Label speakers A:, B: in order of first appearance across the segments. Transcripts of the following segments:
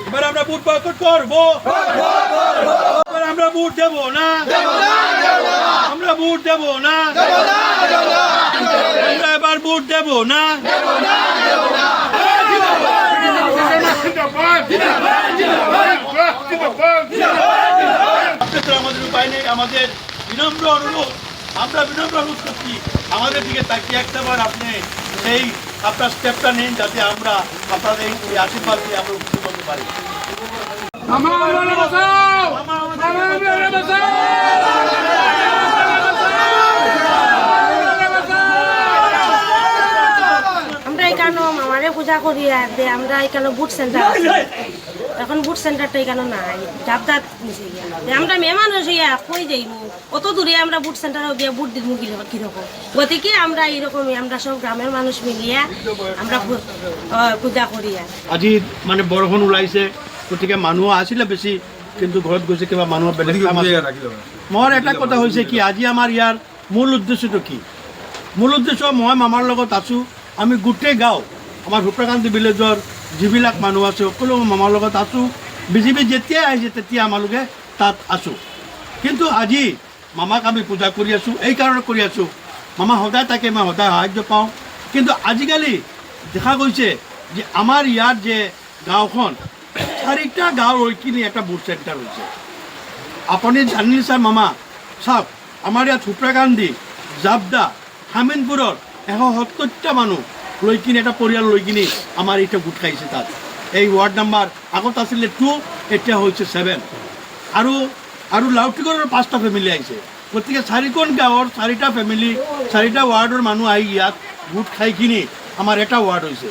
A: এবার আমরা vote boycott করবো, এবার আমরা ভোট দেবো না, আমরা ভোট দেবো না, আমরা এবার ভোট দেবো না। আমাদের উপায় নেই, আমাদের বিনম্র অনুরোধ, আমরা বিনম্র অনুরোধ করছি আমাদের দিকে তাকিয়ে একটাবার আপনি সেই আপনার স্টেপটা নিন, যাতে আমরা আপনাদের এই আশীর্বাদ দিয়ে আমরা উপস্থিত করতে পারি।
B: আমরা এখানে মামারে পূজা করি, আমরা এখানে বুট সেন্টার আছে, এখন বুট সেন্টারটা এখানে নাই, জাবদাত নিচে গিয়া আমরা মেয়ে মানুষ হইয়া কই যাই অত দূরে আমরা বুট সেন্টারে গিয়া বুট দিব কিরকম, গতিকে আমরা এইরকমই আমরা সব গ্রামের মানুষ মিলিয়া আমরা পূজা করি।
A: আজি মানে বৰষুণ ওলাইছে, গতিকে মানুহ আছিলে বেছি, কিন্তু ঘৰত গৈছে কিবা মানুহৰ বেলেগ কাম আছে। মোৰ এটা কথা হৈছে কি, আজি আমাৰ ইয়াৰ মূল উদ্দেশ্যটো কি? মূল উদ্দেশ্য, মই মামাৰ লগত আছোঁ, আমি গোটেই গাঁও আমাৰ ভূপেকান্তি ভিলেজৰ যিবিলাক মানুহ আছে সকলো মামাৰ লগত আছোঁ। বিজেপি যেতিয়াই আহিছে তেতিয়া আমালোকে তাত আছোঁ, কিন্তু আজি মামাক আমি পূজা কৰি আছোঁ, এই কাৰণে কৰি আছোঁ, মামা সদায় তাকে মই সদায় সাহায্য পাওঁ। কিন্তু আজিকালি দেখা গৈছে যে আমাৰ ইয়াত যে গাঁওখন 4টা গাঁও হৈ কিনি এটা বুট চেণ্টাৰ হৈছে। আপুনি জানিলে ছাৰ মামা, চাওক আমাৰ ইয়াত ভূপেকান্তি, জাবদা, হামিনপুৰৰ 170টা মানুহ লৈ কিনি এটা পৰিয়াল লৈ কিনি আমাৰ এতিয়া গোট খাইছে তাত। এই ৱাৰ্ড নাম্বাৰ আগত আছিলে 2, এতিয়া হৈছে 7, আৰু লাউটিগড়ৰ 5টা ফেমিলি আহিছে। গতিকে 4খন গাঁৱৰ 4টা ফেমিলি, 4টা ৱাৰ্ডৰ মানুহ আহি ইয়াত গোট খাই কিনি আমাৰ এটা ৱাৰ্ড হৈছে।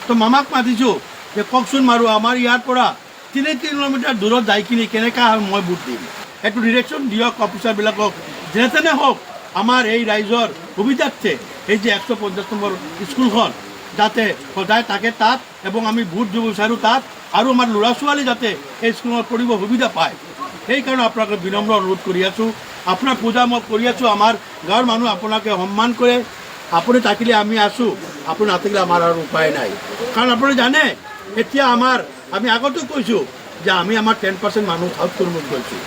A: তো মামাক মাতিছোঁ যে কওকচোন মাৰো, আমাৰ ইয়াৰ পৰা 3 কিলোমিটাৰ দূৰত যাই কিনি কেনেকৈ মই ভোট দিম, এইটো ডিৰেকশ্যন দিয়ক অফিচাৰবিলাকক। যেনে তেনে হওক আমাৰ এই ৰাইজৰ সুবিধাৰ্থে এই যে 150 নম্বৰ স্কুলখন যাতে সদায় থাকে তাত, এবং আমি ভোট দিব বিচাৰোঁ তাত, আৰু আমাৰ ল'ৰা ছোৱালী যাতে এই স্কুলত পঢ়িব সুবিধা পায়, সেইকাৰণে আপোনালোকে বিনম্ৰ অনুৰোধ কৰি আছোঁ। আপোনাৰ পূজা মই কৰি আছোঁ, আমাৰ গাঁৱৰ মানুহ আপোনাকে সন্মান কৰে, আপুনি থাকিলে আমি আছোঁ, আপুনি নাথাকিলে আমাৰ আৰু উপায় নাই। কাৰণ আপুনি জানে এতিয়া আমি আগতেও কৈছোঁ যে আমি আমাৰ 10% মানুহ চাউথ কৰ্মত গৈছোঁ,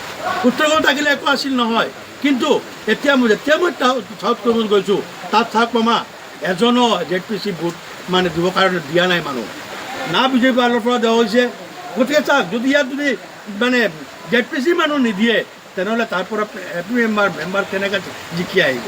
A: উত্তৰ কৰ্মত থাকিলে একো আছিল নহয়, কিন্তু যেতিয়া মই চাউথ কৰ্মত গৈছোঁ তাত চাওক মামা, এজনো ZPC ভোট মানে দিবৰ কাৰণে দিয়া নাই মানুহ, না বিজেপি ফালৰ পৰা দিয়া হৈছে। গতিকে চাওক, যদি ইয়াত যদি মানে ZPC মানুহ নিদিয়ে, তেনেহ'লে তাৰ পৰা মেম্বাৰ কেনেকৈ জিকি আহিব?